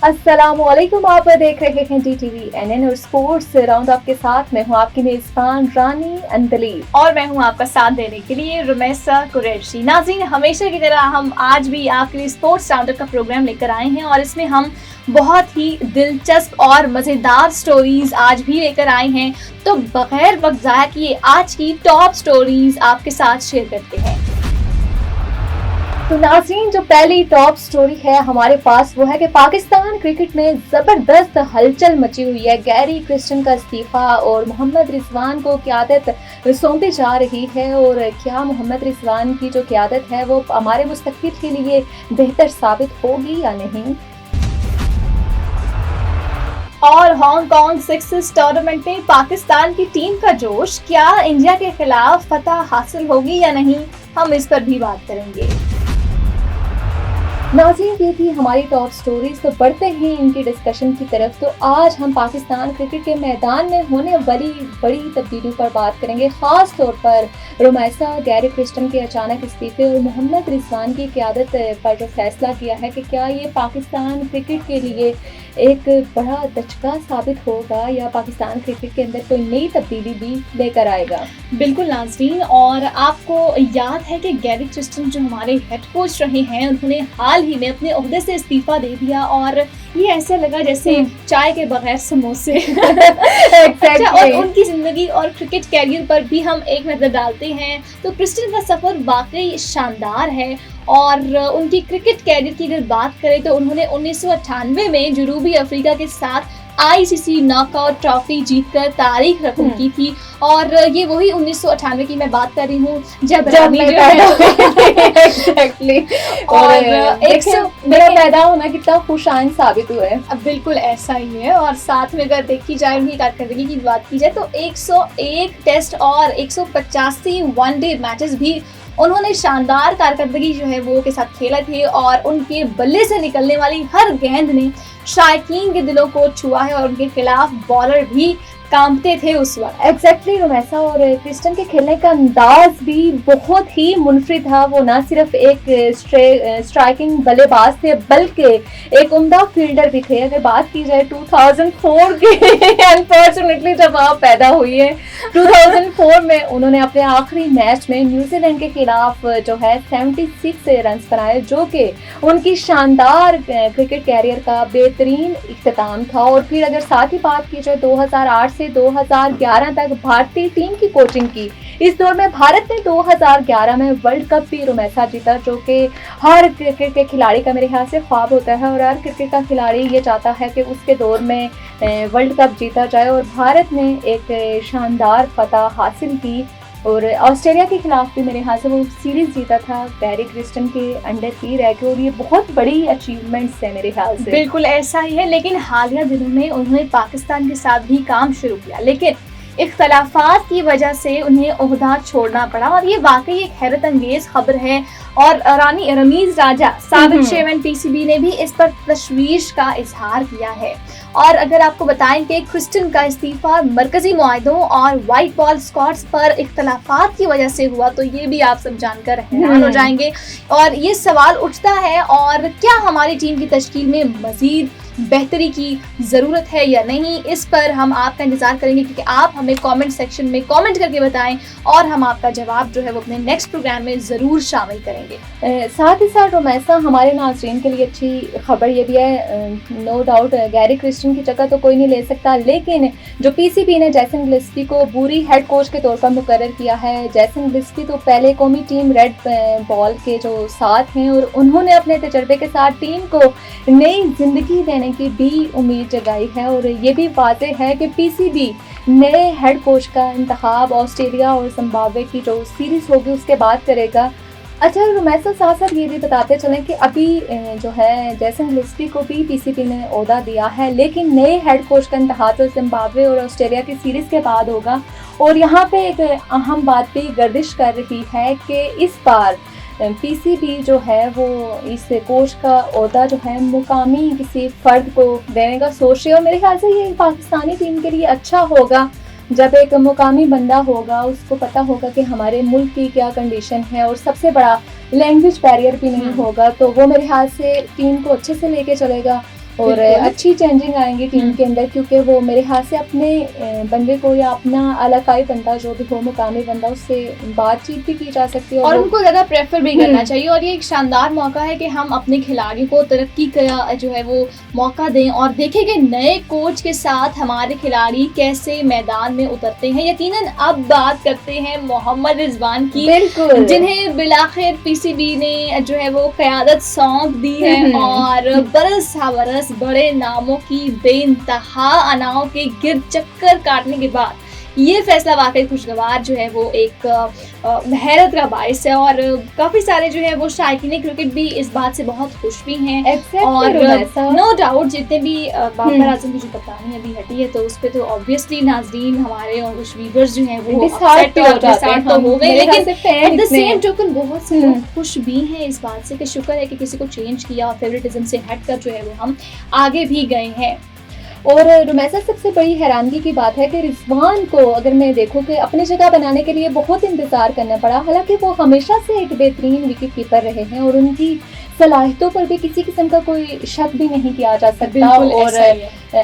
अस्सलाम वालेकुम, आप देख रहे हैं DTV NN और स्पोर्ट्स राउंड अप के साथ मैं हूं आपकी मेजबान रानी अंदली और मैं हूं आपका साथ देने के लिए रुमैसा कुरैशी। नाज़रीन, हमेशा की तरह हम आज भी आपके लिए स्पोर्ट्स राउंड अप का प्रोग्राम लेकर आए हैं और इसमें हम बहुत ही दिलचस्प और मज़ेदार स्टोरीज आज भी लेकर आए हैं। तो बगैर वक्त ज़ाया किए आज की टॉप स्टोरीज आपके साथ शेयर करते हैं। तो नाज़रीन, जो पहली टॉप स्टोरी है हमारे पास वो है कि पाकिस्तान क्रिकेट में ज़बरदस्त हलचल मची हुई है। गैरी क्रिस्टन का इस्तीफ़ा और मोहम्मद रिजवान को क़यादत सौंपी जा रही है और क्या मोहम्मद रिजवान की जो क़यादत है वो हमारे मुस्तक़बिल के लिए बेहतर साबित होगी या नहीं। और हांगकांग सिक्सेस टूर्नामेंट में पाकिस्तान की टीम का जोश, क्या इंडिया के खिलाफ फतह हासिल होगी या नहीं, हम इस पर भी बात करेंगे। नाज़रीन, ये थी हमारी टॉप स्टोरीज। तो बढ़ते हैं इनकी डिस्कशन की तरफ। तो आज हम पाकिस्तान क्रिकेट के मैदान में होने वाली बड़ी तब्दीलियों पर बात करेंगे, ख़ास तौर पर रुमैसा गैरी क्रिस्टन के अचानक इस्तीफे और मोहम्मद रिजवान की क़यादत पर जो फैसला किया है कि क्या ये पाकिस्तान क्रिकेट के लिए एक बड़ा दचका साबित होगा या पाकिस्तान क्रिकेट के अंदर कोई नई तब्दीली भी लेकर आएगा। बिल्कुल नाज़रीन, और आपको याद है कि गैरी क्रिस्टन जो हमारे हेड कोच रहे हैं उन्होंने हाल ही में अपने ओहदे से इस्तीफा दे दिया और ये ऐसा लगा जैसे चाय के बगैर समोसे। अच्छा, और उनकी ज़िंदगी और क्रिकेट कैरियर पर भी हम एक नज़र डालते हैं तो क्रिस्टन का सफ़र वाकई शानदार है। और उनकी क्रिकेट कैरियर की अगर बात करें तो उन्होंने 1998 में जनूबी अफ्रीका के साथ ICC नॉकआउट ट्रॉफी जीतकर तारीख रकम की थी। और ये वही 1998 की मैं बात कर रही हूँ जब मैं पैदा एग्जैक्टली और मेरा पैदा होना कितना खुशाइन साबित हुआ है। अब बिल्कुल ऐसा ही है। और साथ में अगर देखी जाए उनकी कारकर्दगी की बात की जाए तो 101 टेस्ट और 185 वनडे मैचेस भी उन्होंने शानदार कारकर्दगी जो है वो के साथ खेला थे और उनके बल्ले से निकलने वाली हर गेंद ने शायकीन के दिलों को छुआ है और उनके खिलाफ बॉलर भी कांपते थे उस वक्त। एग्जैक्टली रुमैसा, और क्रिस्टन के खेलने का अंदाज भी बहुत ही मुनफरिद था। वो ना सिर्फ एक स्ट्राइकिंग बल्लेबाज थे बल्कि एक उम्दा फील्डर भी थे। अगर बात की जाए 2004 की, अनफॉर्चुनेटली जब आप पैदा हुई है 2004 में उन्होंने अपने आखिरी मैच में न्यूजीलैंड के खिलाफ जो है 76 रन बनाए, जो कि उनकी शानदार क्रिकेट कैरियर का बेहतरीन इख्तिताम था। और फिर अगर साथ ही बात की जाए 2008 से 2011 तक भारतीय टीम की कोचिंग की। इस दौर में भारत ने 2011 में वर्ल्ड कप भी रुमैसा जीता, जो कि हर क्रिकेट के खिलाड़ी का मेरे ख्याल से ख्वाब होता है और हर क्रिकेट का खिलाड़ी ये चाहता है कि उसके दौर में वर्ल्ड कप जीता जाए। और भारत ने एक शानदार फतह हासिल की और ऑस्ट्रेलिया के खिलाफ भी मेरे ख्याल से वो सीरीज जीता था गैरी क्रिस्टन के अंडर ही रह के। और ये बहुत बड़ी अचीवमेंट्स है मेरे ख्याल से। बिल्कुल ऐसा ही है, लेकिन हालिया दिनों में उन्होंने पाकिस्तान के साथ भी काम शुरू किया, लेकिन इख्तलाफात की वजह से उन्हें ओहदा छोड़ना पड़ा और ये वाकई एक हैरत अंगेज खबर है। और रानी रमीज राजा साबिक चेयरमैन PCB ने भी इस पर तशवीश का इजहार किया है। और अगर आपको बताएं कि क्रिस्टन का इस्तीफा मरकजी मुआहदों और वाइट बॉल स्कॉट्स पर इख्तलाफात की वजह से हुआ, तो ये भी आप सब जानकर हैरान हो जाएंगे। और ये सवाल उठता है, और क्या हमारी टीम की तश्कील में मजीद बेहतरी की ज़रूरत है या नहीं, इस पर हम आपका इंतज़ार करेंगे क्योंकि आप हमें कमेंट सेक्शन में कमेंट करके बताएं और हम आपका जवाब जो है वो अपने नेक्स्ट प्रोग्राम में ज़रूर शामिल करेंगे। साथ ही साथ रोमैसा, हमारे नाज़रीन के लिए अच्छी खबर ये भी है, नो डाउट गैरी क्रिस्टन की जगह तो कोई नहीं ले सकता, लेकिन जो PCB ने जैसन गिलिस्पी को बुरी हेड कोच के तौर पर मुकर्रर किया है। जैसन गिलिस्पी तो पहले कौमी टीम रेड बॉल के जो साथ हैं और उन्होंने अपने तजर्बे के साथ टीम को नई जिंदगी देने की भी उम्मीद जगाई है। और ये भी वाज़ेह है कि PCB नए हेड कोच का इंतखाब ऑस्ट्रेलिया और जिम्बाब्वे की जो सीरीज़ होगी उसके बाद करेगा। अच्छा रुमैसा, साथ साथ ये भी बताते चलें कि अभी जो है जैसन गिलिस्पी को भी PCB ने ओहदा दिया है, लेकिन नए हेड कोच का इंतखाब तो जिम्बाब्वे और ऑस्ट्रेलिया की सीरीज़ के बाद होगा। और यहाँ पे एक अहम बात भी गर्दिश कर रही है कि इस बार PCB जो है वो इस कोच का ओहदा जो है मुकामी किसी फ़र्द को देने का सोच रही है। और मेरे ख्याल से ये पाकिस्तानी टीम के लिए अच्छा होगा जब एक मुकामी बंदा होगा, उसको पता होगा कि हमारे मुल्क की क्या कंडीशन है और सबसे बड़ा लैंग्वेज बैरियर भी नहीं होगा, तो वो मेरे ख्याल से टीम को अच्छे से लेके चलेगा। اور اچھی چینجنگ آئیں گی ٹیم کے اندر, کیونکہ وہ میرے خیال سے اپنے بندے کو یا اپنا علاقائی بندہ جو بھی ہو, مقامی بندہ, اس سے بات چیت بھی کی جا سکتی ہے اور ان کو زیادہ پریفر بھی کرنا چاہیے. اور یہ ایک شاندار موقع ہے کہ ہم اپنے کھلاڑیوں کو ترقی کا جو ہے وہ موقع دیں اور دیکھیں کہ نئے کوچ کے ساتھ ہمارے کھلاڑی کیسے میدان میں اترتے ہیں. یقیناً اب بات کرتے ہیں محمد رضوان کی, جنہیں بالآخر پی سی بی نے جو ہے وہ قیادت سونپ دی ہے اور برس ہا برس بڑے ناموں کی بے انتہا اناؤں کے گرد چکر کاٹنے کے بعد یہ فیصلہ واقعی خوشگوار جو ہے وہ ایک حیرت کا باعث ہے. اور کافی سارے جو ہے وہ شائقین کرکٹ بھی اس بات سے بہت خوش بھی ہیں. اور نو ڈاؤٹ جتنے بھی بابر اعظم کی جو کپتانی ابھی ہٹی ہے تو اس پہ تو آبویسلی ناظرین ہمارے اور کچھ ویورز جو ہیں وہ تو ہو گئے, لیکن ایٹ دا سیم ٹوکن بہت سے لوگ خوش بھی ہیں اس بات سے کہ شکر ہے کہ کسی کو چینج کیا اور فیوریٹزم سے ہٹ کر جو ہے وہ ہم آگے بھی گئے ہیں. اور رومیسا سب سے بڑی حیرانگی کی بات ہے کہ رضوان کو اگر میں دیکھوں کہ اپنی جگہ بنانے کے لیے بہت انتظار کرنا پڑا, حالانکہ وہ ہمیشہ سے ایک بہترین وکٹ کیپر رہے ہیں اور ان کی صلاحیتوں پر بھی کسی قسم کا کوئی شک بھی نہیں کیا جا سکتا. اور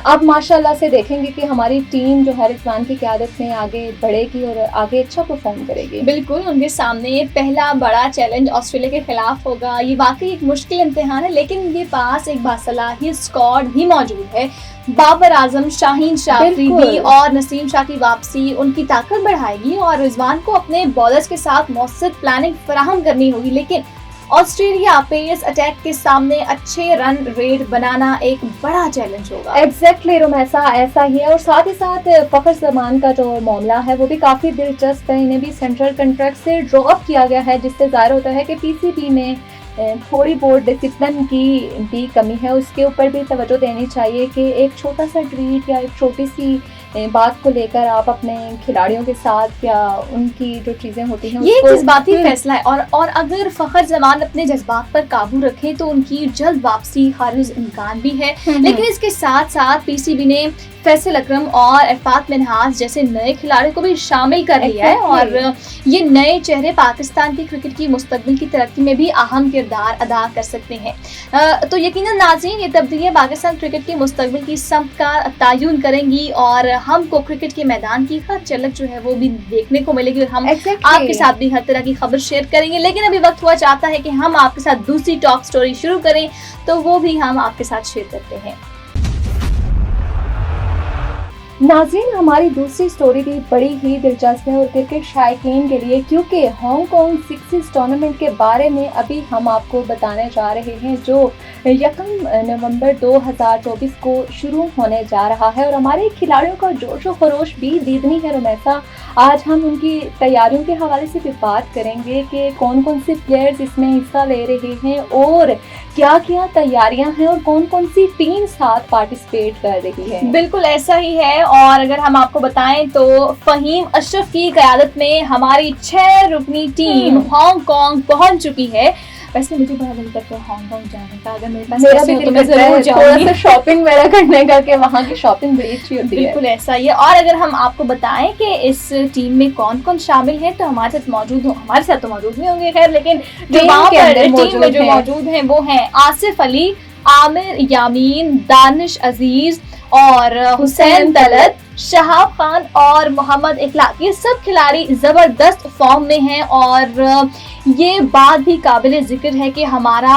اب ماشاءاللہ سے دیکھیں گے کہ ہماری ٹیم جو ہے رضوان کی قیادت میں آگے بڑھے گی اور آگے اچھا پرفارم کرے گی. بالکل, ان کے سامنے پہلا بڑا چیلنج آسٹریلیا کے خلاف ہوگا. یہ واقعی ایک مشکل امتحان ہے, لیکن ان کے پاس ایک باصلاحیت اسکواڈ بھی موجود ہے. بابر اعظم, شاہین شاہ افریدی اور نسیم شاہ کی واپسی ان کی طاقت بڑھائے گی اور رضوان کو اپنے بالرز کے ساتھ مؤثر پلاننگ فراہم کرنی ہوگی. لیکن آسٹریلیا پیس اٹیک کے سامنے اچھے رن ریٹ بنانا ایک بڑا چیلنج ہوگا. ایگزیکٹلی رومیسا, ایسا ہی ہے. اور ساتھ ہی ساتھ فخر زمان کا جو معاملہ ہے وہ بھی کافی دلچسپ ہے. انہیں بھی سینٹرل کنٹریکٹ سے ڈراپ کیا گیا ہے, جس سے ظاہر ہوتا ہے کہ پی سی بی میں تھوڑی بہت ڈسپلن کی بھی کمی ہے. اس کے اوپر بھی توجہ دینی چاہیے کہ ایک چھوٹا سا ٹویٹ یا ایک چھوٹی سی بات کو لے کر آپ اپنے کھلاڑیوں کے ساتھ یا ان کی جو چیزیں ہوتی ہیں یہ جذباتی فیصلہ ہے. اور اگر فخر زمان اپنے جذبات پر قابو رکھیں تو ان کی جلد واپسی خارج امکان بھی ہے. لیکن اس کے ساتھ ساتھ پی سی بی نے فیصل اکرم اور عرفات منہاس جیسے نئے کھلاڑیوں کو بھی شامل کر لیا ہے اور یہ نئے چہرے پاکستان کی کرکٹ کی مستقبل کی ترقی میں بھی اہم کردار ادا کر سکتے ہیں. تو یقیناً ناظرین یہ تبدیلیاں پاکستان کرکٹ کی مستقبل کی سمت کا تعین کریں گی اور ہم کو کرکٹ کے میدان کی ہر جھلک جو ہے وہ بھی دیکھنے کو ملے گی اور ہم آپ کے ساتھ بھی ہر طرح کی خبر شیئر کریں گے. لیکن ابھی وقت ہوا چاہتا ہے کہ ہم آپ کے ساتھ دوسری ٹاک سٹوری شروع کریں, تو وہ بھی ہم آپ کے ساتھ شیئر کرتے ہیں. ناظرین, ہماری دوسری سٹوری بھی بڑی ہی دلچسپ ہے اور کرکٹ شائقین کے لیے, کیونکہ ہانگ کانگ سکسز ٹورنامنٹ کے بارے میں ابھی ہم آپ کو بتانے جا رہے ہیں جو 1 نومبر 2024 کو شروع ہونے جا رہا ہے. اور ہمارے کھلاڑیوں کا جوش و خروش بھی دیدنی ہے رومیسا. آج ہم ان کی تیاریوں کے حوالے سے بھی بات کریں گے کہ کون کون سے پلیئرز اس میں حصہ لے رہے ہیں اور کیا کیا تیاریاں ہیں اور کون کون سی ٹیم ساتھ پارٹیسپیٹ کر رہی ہے. بالکل ایسا ہی ہے. اور اگر ہم آپ کو بتائیں تو فہیم اشرف کی قیادت میں ہماری 6 رکنی ٹیم ہانگ کانگ پہنچ چکی ہے. ویسے مجھے بڑا دل کرتا ہے ہانگ کانگ جانے کا, اگر میرے پاس میرا بھی دل کرتا ہے تھوڑا سا شاپنگ میرا کرنے کا, کہ وہاں کی شاپنگ بڑی اچھی ہوتی ہے. بالکل ایسا ہی ہے. اور اگر ہم آپ کو بتائیں کہ اس ٹیم میں کون کون شامل ہیں تو ہمارے ساتھ تو موجود نہیں ہوں گے خیر, لیکن جو وہاں پر ٹیم میں جو موجود ہیں وہ ہیں آصف علی, عامر یامین, دانش عزیز اور حسین طلعت, شہاب خان اور محمد اخلاق. یہ سب کھلاڑی زبردست فارم میں ہیں اور یہ بات بھی قابل ذکر ہے کہ ہمارا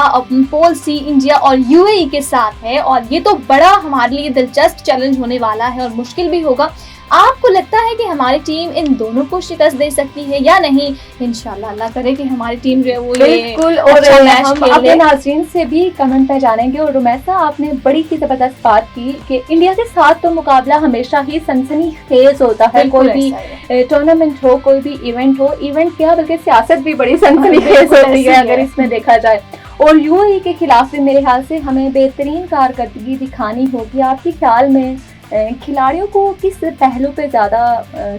پول سی انڈیا اور یو اے ای کے ساتھ ہے اور یہ تو بڑا ہمارے لیے دلچسپ چیلنج ہونے والا ہے اور مشکل بھی ہوگا. آپ کو لگتا ہے کہ ہماری ٹیم ان دونوں کو شکست دے سکتی ہے یا نہیں؟ انشاءاللہ اللہ کرے کہ ہماری ٹیم جو ہے وہ بالکل. اور ہم اپنے ناظرین سے بھی کمنٹ میں جانیں گے. اور رومیسا, آپ نے بڑی ہی زبردست بات کی کہ انڈیا کے ساتھ تو مقابلہ ہمیشہ ہی سنسنی خیز ہوتا ہے. کوئی بھی ٹورنامنٹ ہو, کوئی بھی ایونٹ ہو, ایونٹ کیا بلکہ سیاست بھی بڑی سنسنی خیز ہوتی ہے اگر اس میں دیکھا جائے. اور یو اے ای کے خلاف بھی میرے خیال سے ہمیں بہترین کارکردگی دکھانی ہوگی. آپ کے خیال میں کھلاڑیوں کو کس پہلو پہ زیادہ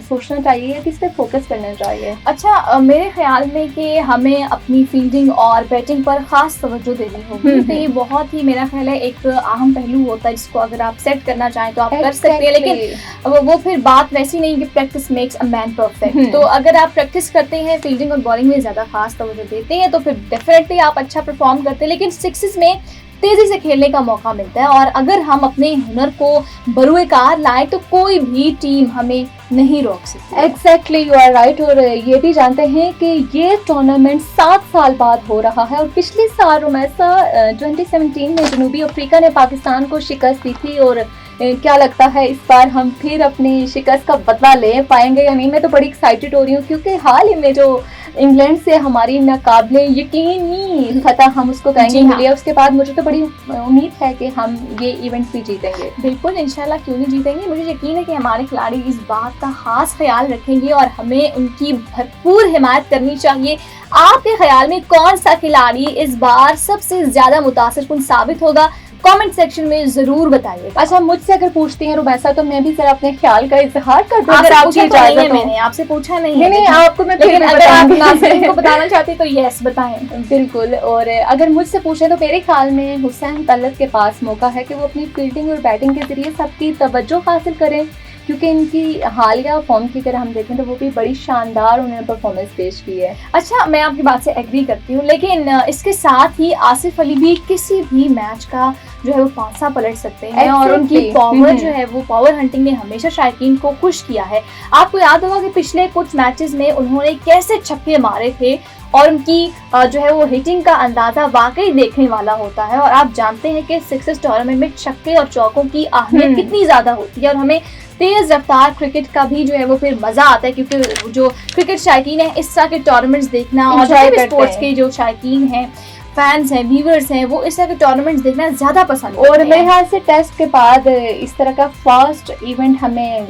سوچنا چاہیے, کس پہ فوکس کرنا چاہیے؟ اچھا, میرے خیال میں کہ ہمیں اپنی فیلڈنگ اور بیٹنگ پر خاص توجہ دینی ہوگی. تو یہ بہت ہی میرا خیال ہے ایک اہم پہلو ہوتا ہے جس کو اگر آپ سیٹ کرنا چاہیں تو آپ کر سکتے ہیں. لیکن وہ پھر بات ویسی نہیں کہ practice makes a man perfect. تو اگر آپ پریکٹس کرتے ہیں, فیلڈنگ اور بالنگ میں زیادہ خاص توجہ دیتے ہیں تو پھر ڈیفینیٹلی آپ اچھا پرفارم کرتے ہیں. لیکن سکسز میں तेजी से खेलने का मौका मिलता है और अगर हम अपने हुनर को बरूए कार लाए तो कोई भी टीम हमें नहीं रोक सकती। Exactly, you are right. और ये भी जानते हैं कि ये टूर्नामेंट 7 साल बाद हो रहा है और पिछले साल रुमैसा 2017 में जनूबी अफ्रीका ने पाकिस्तान को शिकस्त दी थी और क्या लगता है इस बार हम फिर अपनी शिकस्त का बदला ले पाएंगे या नहीं? मैं तो बड़ी एक्साइटेड हो रही हूँ क्योंकि हाल ही में जो इंग्लैंड से हमारी नाकाबिले यकीनी फतह हम उसको कहेंगे मिली है, उसके बाद मुझे तो बड़ी उम्मीद है कि हम ये इवेंट भी जीतेंगे। बिल्कुल, इंशाल्लाह, क्यों नहीं जीतेंगे। मुझे यकीन है कि हमारे खिलाड़ी इस बात का खास ख्याल रखेंगे और हमें उनकी भरपूर हिमायत करनी चाहिए। आपके ख्याल में कौन सा खिलाड़ी इस बार सबसे ज्यादा मुतासिरकुन साबित होगा? कमेंट सेक्शन में जरूर बताइए। अच्छा, मुझसे अगर पूछती हैं रुमैसा तो मैं भी जरा अपने ख्याल का इजहार कर दूं अगर आपकी इजाजत हो। मैंने आपसे पूछा नहीं नहीं, आपको मैं फिर अगर आप नाज़रीन को बताना चाहती तो यस बताएं। बिल्कुल। और अगर मुझसे पूछे तो मेरे ख्याल में हुसैन तलत के पास मौका है कि वो अपनी फील्डिंग और बैटिंग के जरिए सबकी तवज्जो हासिल करें, क्योंकि इनकी हालिया फॉर्म की अगर हम देखें तो वो भी बड़ी शानदार उन्होंने परफॉर्मेंस पेश की है। अच्छा, मैं आपकी बात से एग्री करती हूँ, लेकिन इसके साथ ही आसिफ अली भी किसी भी मैच का जो है वो पासा पलट सकते हैं और उनकी पावर जो है वो पावर हंटिंग ने हमेशा शायकीन को खुश किया है। आपको याद होगा कि पिछले कुछ मैचेस में उन्होंने कैसे छक्के मारे थे और उनकी जो है वो हिटिंग का अंदाजा वाकई देखने वाला होता है। और आप जानते हैं कि सिक्सेस टूर्नामेंट में छक्के और चौकों की अहमियत कितनी ज्यादा होती है और हमें तेज रफ्तार क्रिकेट का भी जो है वो फिर मजा आता है, क्योंकि जो क्रिकेट शायकीन है इस तरह के टूर्नामेंट्स देखना और स्पोर्ट्स के जो शायकीन हैं, फैंस हैं, व्यूअर्स हैं, वो इस तरह के टूर्नामेंट्स देखना ज़्यादा पसंद करते हैं। और मेरे ख्याल से टेस्ट के बाद इस तरह का फर्स्ट इवेंट हमें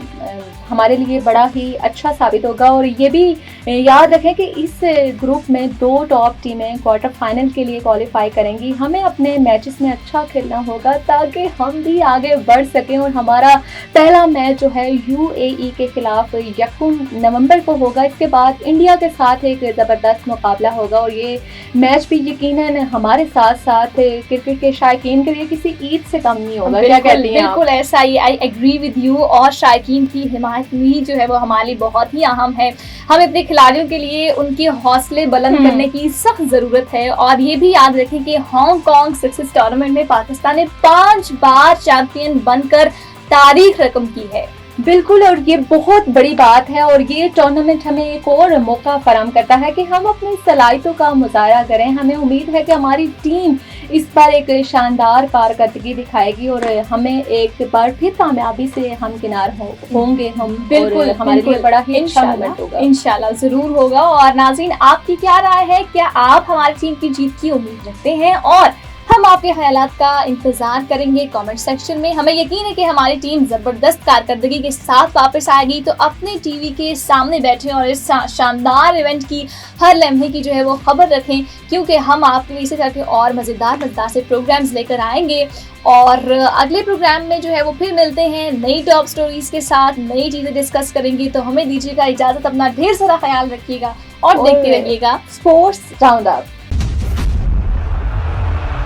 हमारे लिए बड़ा ही अच्छा साबित होगा। और ये भी याद रखें कि इस ग्रुप में 2 टॉप टीमें क्वार्टर फाइनल के लिए क्वालिफाई करेंगी। हमें अपने मैचेस में अच्छा खेलना होगा ताकि हम भी आगे बढ़ सकें। और हमारा पहला मैच जो है UAE के खिलाफ 1 नवंबर को होगा। इसके बाद इंडिया के साथ एक ज़बरदस्त मुकाबला होगा और ये मैच भी यकीनन हमारे साथ साथ क्रिकेट के शायकीन के लिए किसी ईद से कम नहीं होगा। क्या कहती हैं? बिल्कुल ऐसा ही, आई एग्री विद यू। और शायकीन की हिमायत भी जो है वो हमारे लिए बहुत ही अहम है। हमें अपने खिलाड़ियों के लिए उनके हौसले बुलंद करने की सख्त जरूरत है। और ये भी याद रखें कि हांगकांग सक्सेस टूर्नामेंट में पाकिस्तान ने 5 बार चैंपियन बनकर तारीख रकम की है। बिल्कुल, और ये बहुत बड़ी बात है और ये टूर्नामेंट हमें एक और मौका फराहम करता है कि हम अपनी सलाहियतों का मुजाहरा करें। हमें उम्मीद है कि हमारी टीम इस बार एक शानदार कारकर्दगी दिखाएगी और हमें एक बार फिर कामयाबी से हम किनार होंगे हम। बिल्कुल, हमारे लिए बड़ा ही अच्छा मोमेंट होगा। इंशाल्लाह जरूर होगा। और नाज़रीन, आपकी क्या राय है? क्या आप हमारी टीम की जीत की उम्मीद रखते हैं? और हम आपके ख्यालात का इंतजार करेंगे कमेंट सेक्शन में। हमें यकीन है कि हमारी टीम जबरदस्त कारकर्दगी के साथ वापस आएगी। तो अपने टीवी के सामने बैठें और इस शानदार इवेंट की हर लम्हे की जो है वो खबर रखें, क्योंकि हम आपके लिए इसी तरह के और मज़ेदार से प्रोग्राम्स लेकर आएंगे। और अगले प्रोग्राम में जो है वो फिर मिलते हैं नई टॉप स्टोरीज के साथ, नई चीज़ें डिस्कस करेंगे। तो हमें दीजिएगा इजाज़त, अपना ढेर सारा ख्याल रखिएगा और देखते रहिएगा स्पोर्ट्स राउंड अप।